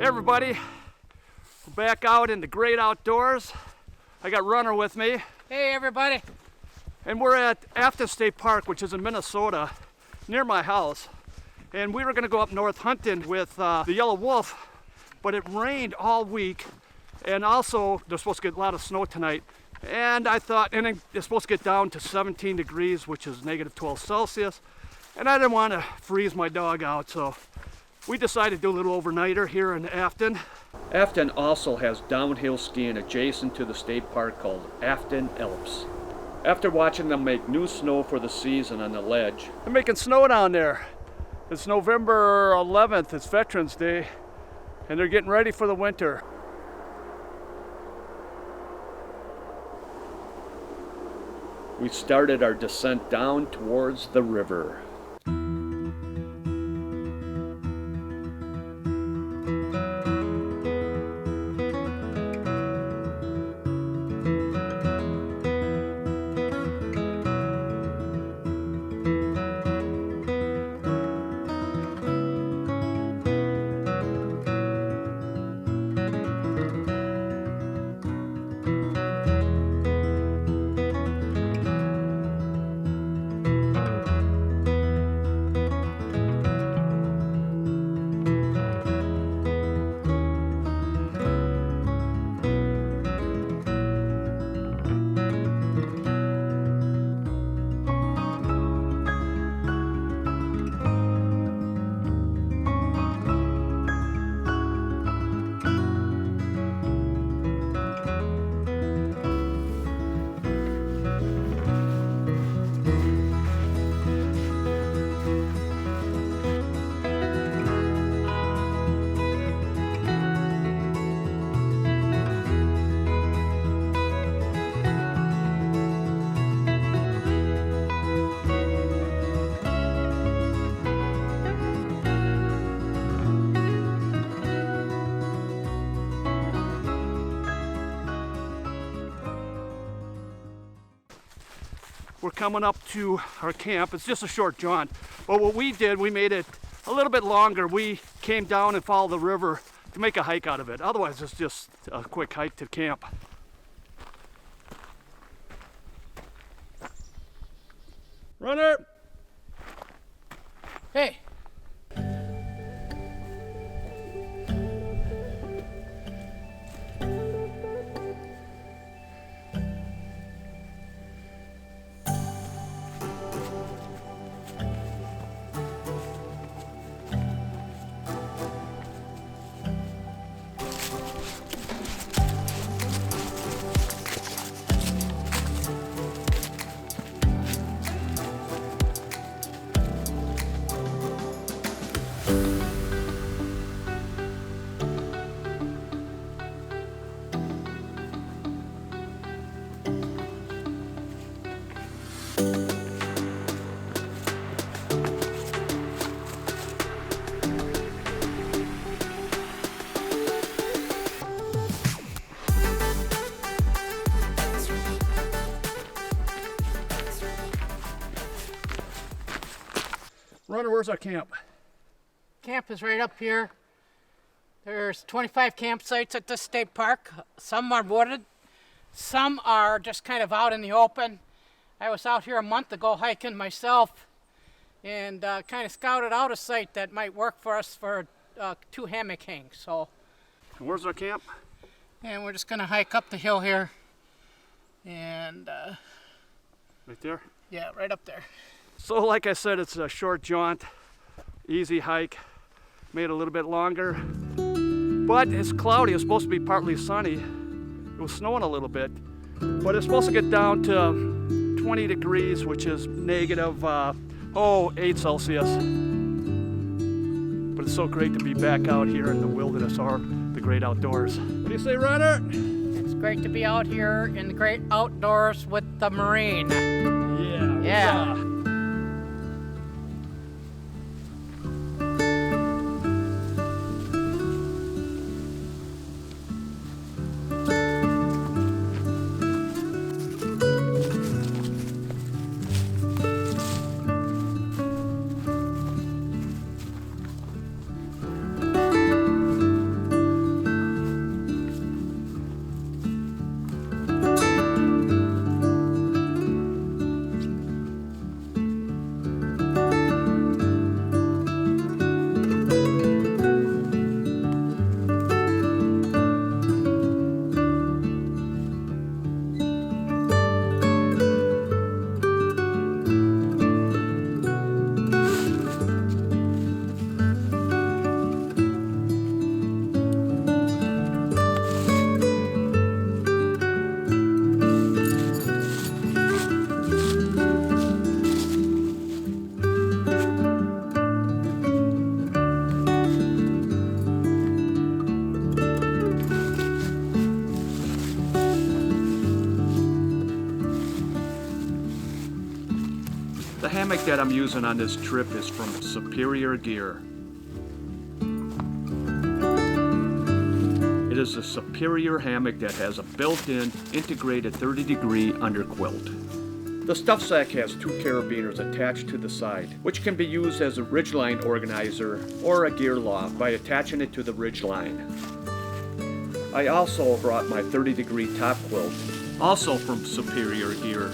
Hey everybody, we're back out in the great outdoors. I got Runner with me. Hey everybody. And we're at Afton State Park, which is in Minnesota, near my house. And we were gonna go up north hunting with the yellow wolf, but it rained all week. And also, they're supposed to get a lot of snow tonight. And I thought, and then it's supposed to get down to 17 degrees, which is negative 12 Celsius. And I didn't want to freeze my dog out, so we decided to do a little overnighter here in Afton. Afton also has downhill skiing adjacent to the state park called Afton Alps. After watching them make new snow for the season on the ledge, they're making snow down there. It's November 11th, it's Veterans Day, and they're getting ready for the winter. We started our descent down towards the river. We're coming up to our camp. It's just a short jaunt. But what we did, we made it a little bit longer. We came down and followed the river to make a hike out of it. Otherwise, it's just a quick hike to camp. Runner! Hey. Runner, where's our camp? Camp is right up here. There's 25 campsites at this state park. Some are wooded. Some are just kind of out in the open. I was out here a month ago hiking myself and kind of scouted out a site that might work for us for 2 hammock hangs. So, And where's our camp? and we're just gonna hike up the hill here. And Right there? yeah, right up there. So like I said, it's a short jaunt, easy hike, made it a little bit longer, but it's cloudy. It's supposed to be partly sunny. It was snowing a little bit, but it's supposed to get down to 20 degrees, which is negative 8 Celsius. But it's so great to be back out here in the wilderness or the great outdoors. What do you say, Runner? It's great to be out here in the great outdoors with the Marine. Yeah. Yeah. hammock that I'm using on this trip is from Superior Gear. It is a Superior hammock that has a built-in integrated 30-degree underquilt. The stuff sack has 2 carabiners attached to the side, which can be used as a ridgeline organizer or a gear loft by attaching it to the ridgeline. I also brought my 30-degree top quilt, also from Superior Gear.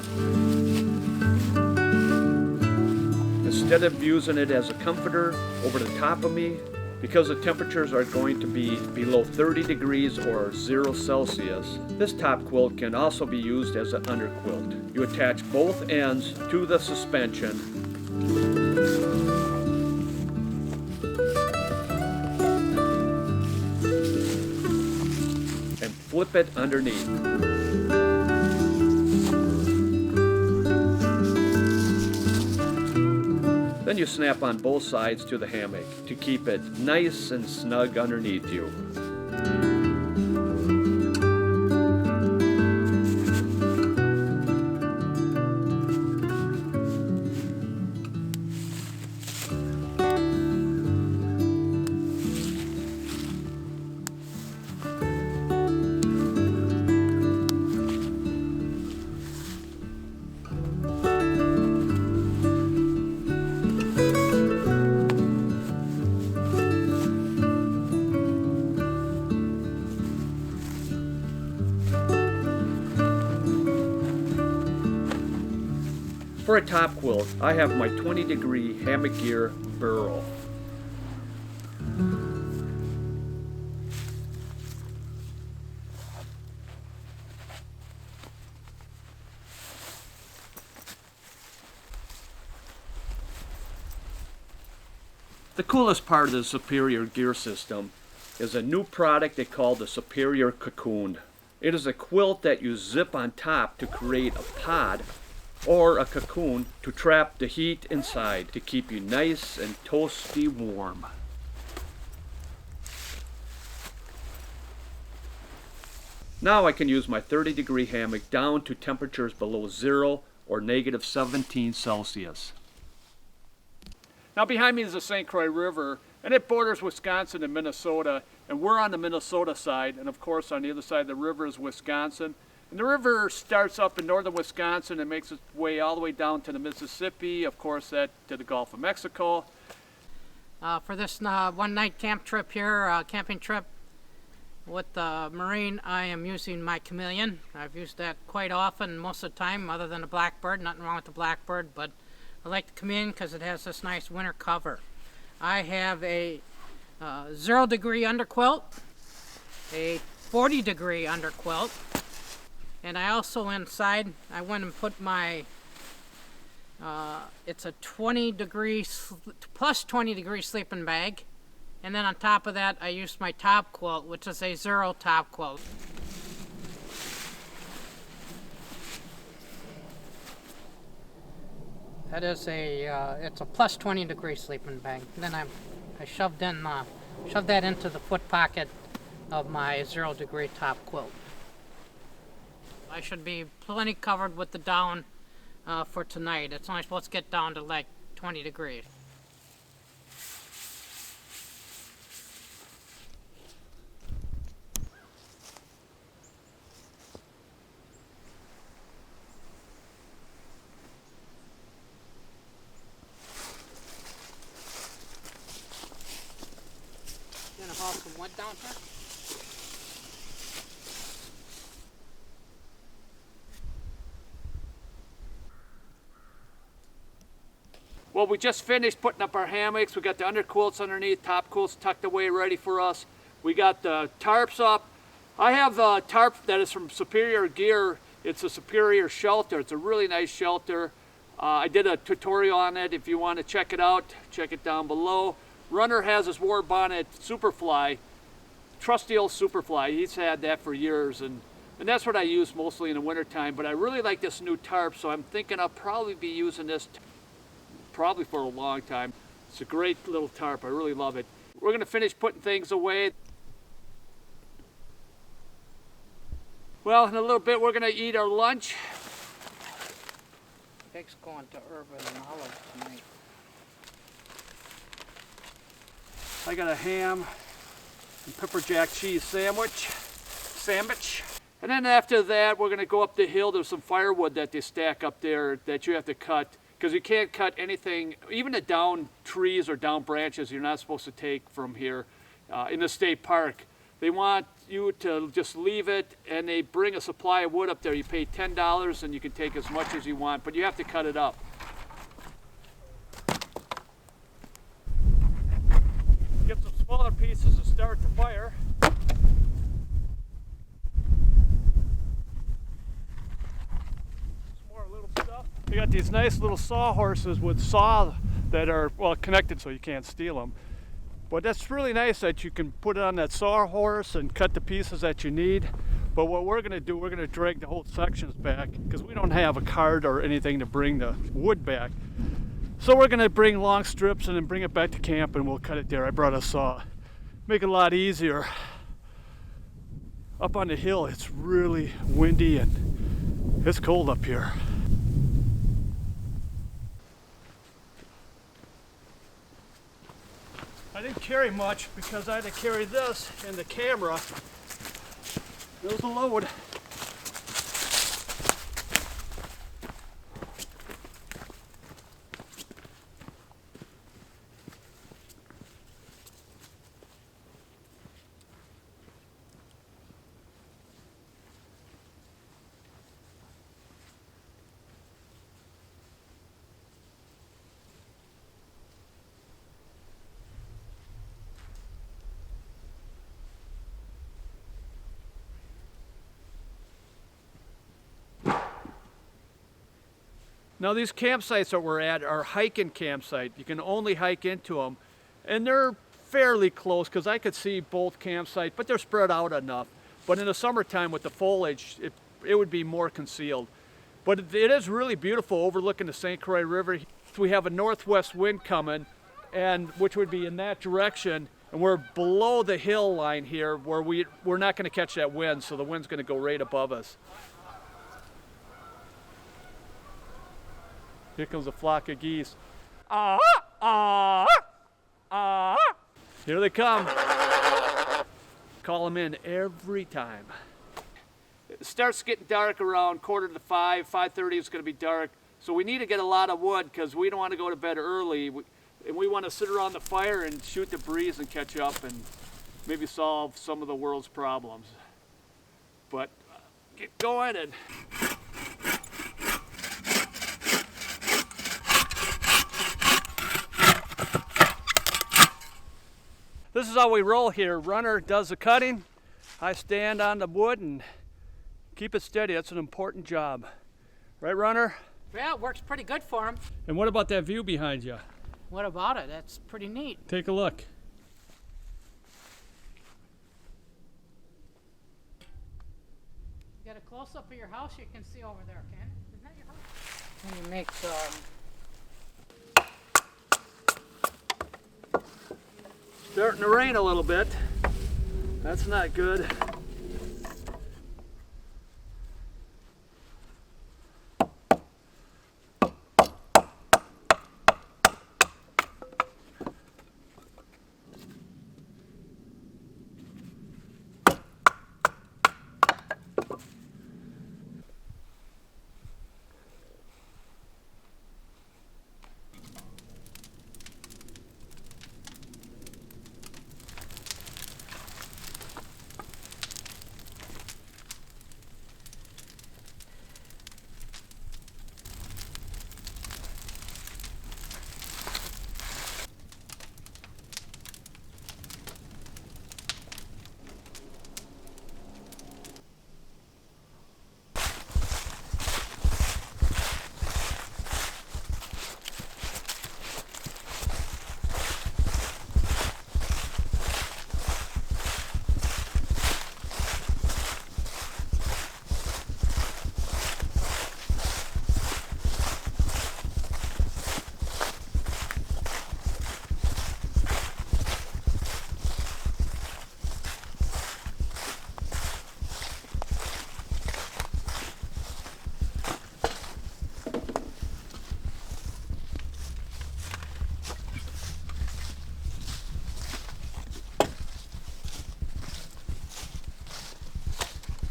Instead of using it as a comforter over the top of me, because the temperatures are going to be below 30 degrees or 0 Celsius, this top quilt can also be used as an underquilt. You attach both ends to the suspension and flip it underneath. Then you snap on both sides to the hammock to keep it nice and snug underneath you. For a top quilt, I have my 20-degree Hammock Gear burrow. The coolest part of the Superior Gear system is a new product they call the Superior Cocoon. It is a quilt that you zip on top to create a pod or a cocoon to trap the heat inside to keep you nice and toasty warm. Now I can use my 30-degree hammock down to temperatures below 0 or negative 17 Celsius. Now behind me is the St. Croix River, and it borders Wisconsin and Minnesota, and we're on the Minnesota side, and of course on the other side of the river is Wisconsin. And the river starts up in northern Wisconsin and makes its way all the way down to the Mississippi, of course that to the Gulf of Mexico. For this one-night camp trip here, camping trip with the Marine, I am using my Chameleon. I've used that quite often, most of the time, other than the Blackbird. Nothing wrong with the Blackbird, but I like the Chameleon because it has this nice winter cover. I have a 0-degree underquilt, a 40-degree underquilt, and I also inside, I went and put my, it's a 20-degree, plus 20-degree sleeping bag. And then on top of that, I used my top quilt, which is a 0 top quilt. That is it's a plus 20-degree sleeping bag. And then I shoved that into the foot pocket of my 0-degree top quilt. I should be plenty covered with the down for tonight. It's only supposed to get down to like 20 degrees. Gonna haul some wood down here? Well, we just finished putting up our hammocks. We got the underquilts underneath, top quilts tucked away ready for us. We got the tarps up. I have a tarp that is from Superior Gear. It's a Superior shelter. It's a really nice shelter. I did a tutorial on it. If you want to check it out, check it down below. Runner has his war bonnet Superfly, trusty old Superfly. He's had that for years, and that's what I use mostly in the wintertime. But I really like this new tarp, so I'm thinking I'll probably be using this probably for a long time. It's a great little tarp. I really love it. We're going to finish putting things away. Well, in a little bit we're going to eat our lunch. Jake's going to Urban and Olive tonight. I got a ham and pepper jack cheese sandwich. And then after that, we're gonna go up the hill. There's some firewood that they stack up there that you have to cut, because you can't cut anything, even the down trees or down branches you're not supposed to take from here in the state park. They want you to just leave it, and they bring a supply of wood up there. You pay $10 and you can take as much as you want, but you have to cut it up. Get some smaller pieces to start the fire. We got these nice little sawhorses with saw that are, well, connected so you can't steal them. But that's really nice that you can put it on that sawhorse and cut the pieces that you need. But what we're going to do, we're going to drag the whole sections back because we don't have a cart or anything to bring the wood back. So we're going to bring long strips and then bring it back to camp and we'll cut it there. I brought a saw. Make it a lot easier. Up on the hill, it's really windy and it's cold up here. I didn't carry much because I had to carry this and the camera. It was a load. Now these campsites that we're at are hiking campsites. You can only hike into them. And they're fairly close because I could see both campsites, but they're spread out enough. But in the summertime with the foliage, it would be more concealed. But it is really beautiful overlooking the St. Croix River. We have a northwest wind coming, and which would be in that direction. And we're below the hill line here where we're not going to catch that wind, so the wind's going to go right above us. Here comes a flock of geese. Here they come. Call them in every time. It starts getting dark around 4:45, 5:30 it's going to be dark. So we need to get a lot of wood because we don't want to go to bed early. And we want to sit around the fire and shoot the breeze and catch up and maybe solve some of the world's problems. But get going and... This is how we roll here. Runner does the cutting. I stand on the wood and keep it steady. That's an important job. Right, Runner? Yeah, it works pretty good for him. And what about that view behind you? What about it? That's pretty neat. Take a look. You got a close-up of your house you can see over there, Ken. Isn't that your house? And you make Starting to rain a little bit. That's not good.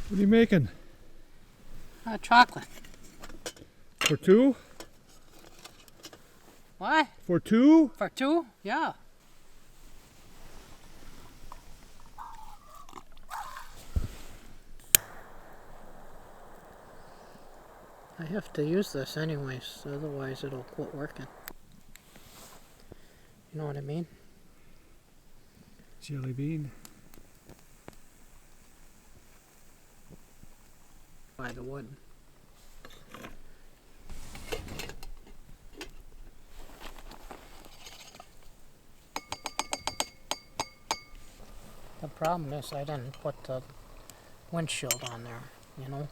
What are you making? Chocolate. For two? What? For two? For two? Yeah. I have to use this anyways, otherwise it'll quit working. You know what I mean? Jelly bean. By the wood. The problem is I didn't put the windshield on there, you know?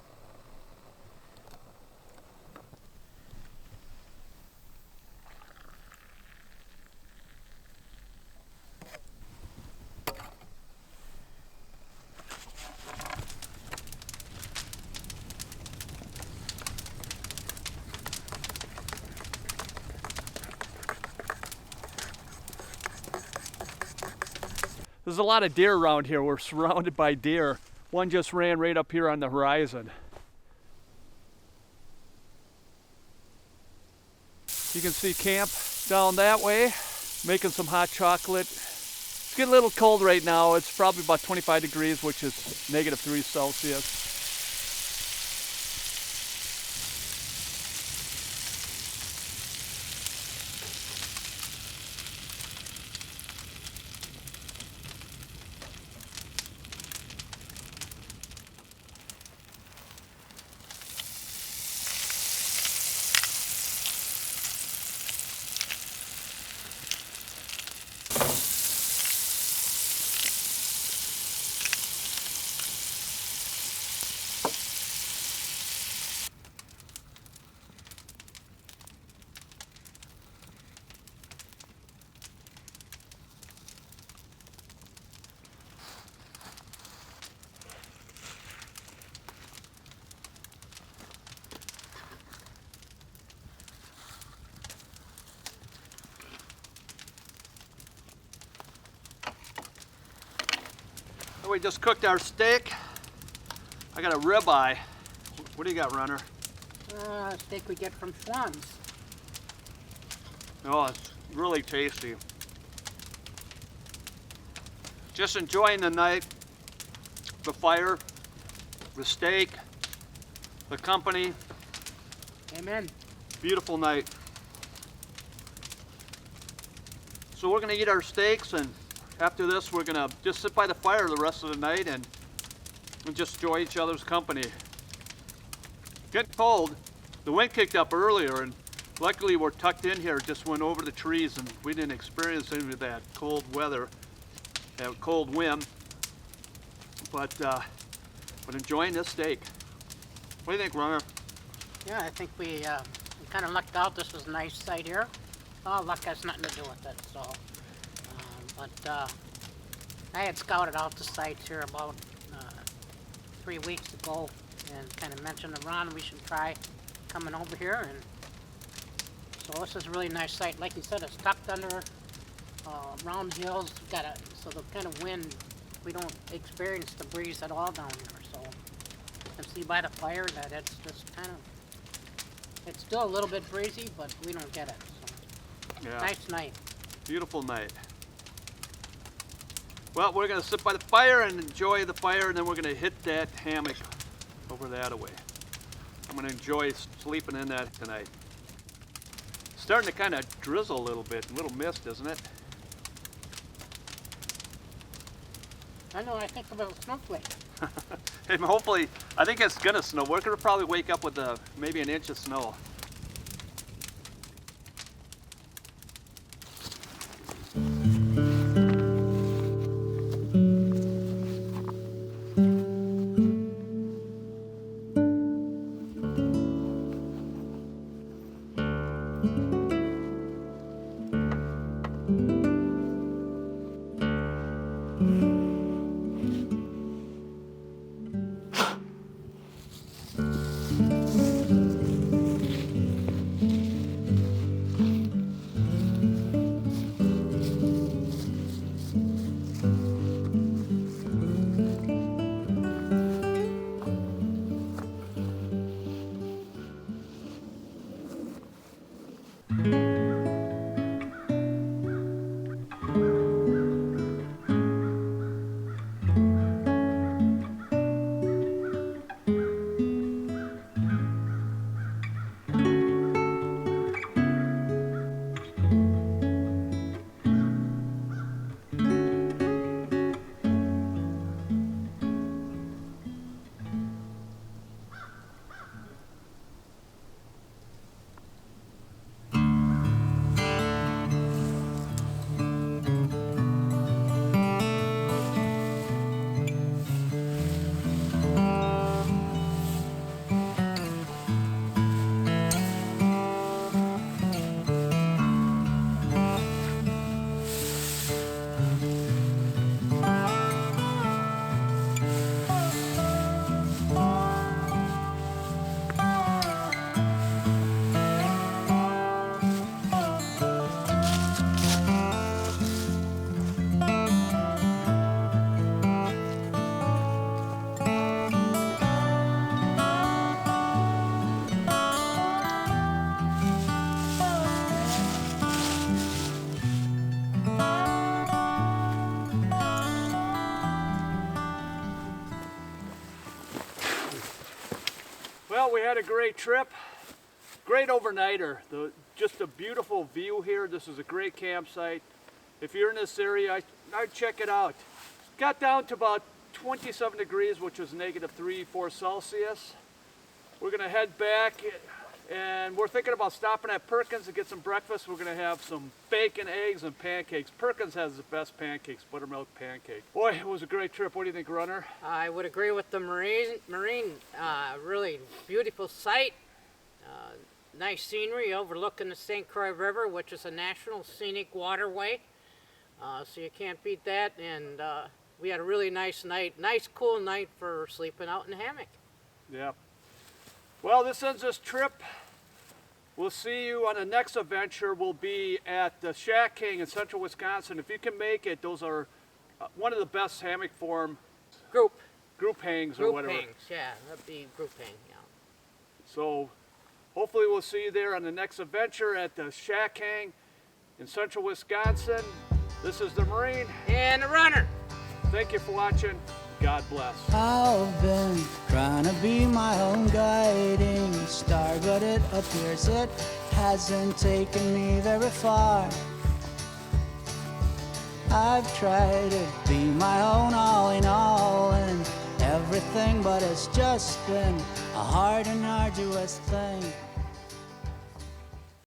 There's a lot of deer around here. We're surrounded by deer. One just ran right up here on the horizon. You can see camp down that way, making some hot chocolate. It's getting a little cold right now. It's probably about 25 degrees, which is -3 Celsius. We just cooked our steak. I got a ribeye. What do you got, Runner? Steak we get from Schwann's. Oh, it's really tasty. Just enjoying the night, the fire, the steak, the company. Amen. Beautiful night. So we're gonna eat our steaks, and after this we're gonna just sit by the fire the rest of the night and just enjoy each other's company. Getting cold. The wind kicked up earlier, and luckily we're tucked in here, just went over the trees, and we didn't experience any of that cold weather, that cold wind. But enjoying this steak. What do you think, Runner? Yeah, I think we kind of lucked out. This was a nice site here. Oh, luck has nothing to do with it, so. But I had scouted out the sites here about 3 weeks ago and kind of mentioned to Ron we should try coming over here. And so this is a really nice site. Like you said, it's tucked under round hills. So the kind of wind, we don't experience the breeze at all down here. So you can see by the fire that it's just kind of, it's still a little bit breezy, but we don't get it. So Yeah. nice night. Beautiful night. Well, we're going to sit by the fire and enjoy the fire, and then we're going to hit that hammock over that away. I'm going to enjoy sleeping in that tonight. Starting to kind of drizzle a little bit, a little mist, isn't it? I know, I think about a snowflake. And hopefully, I think it's going to snow. We're going to probably wake up with maybe an inch of snow. Well, we had a great trip. Great overnighter. Just a beautiful view here. This is a great campsite. If you're in this area, I'd check it out. Got down to about 27 degrees, which was -3-4 Celsius. We're gonna head back, and we're thinking about stopping at Perkins to get some breakfast. We're gonna have some bacon, eggs, and pancakes. Perkins has the best pancakes, buttermilk pancake. Boy, it was a great trip. What do you think, Runner? I would agree with the marine really beautiful site. Nice scenery overlooking the St. Croix River, which is a national scenic waterway. So you can't beat that. And we had a really nice night, nice cool night for sleeping out in the hammock. Yeah. Well, this ends this trip. We'll see you on the next adventure. We'll be at the Shack King in central Wisconsin. If you can make it, those are one of the best hammock form group hangs or whatever. Group hangs, yeah, that'd be group hang, yeah. So hopefully we'll see you there on the next adventure at the Shack Hang in central Wisconsin. This is the Marine. And the Runner. Thank you for watching. God bless. I've been trying to be my own guiding star, but it appears it hasn't taken me very far. I've tried to be my own all in all and everything, but it's just been a hard and arduous thing.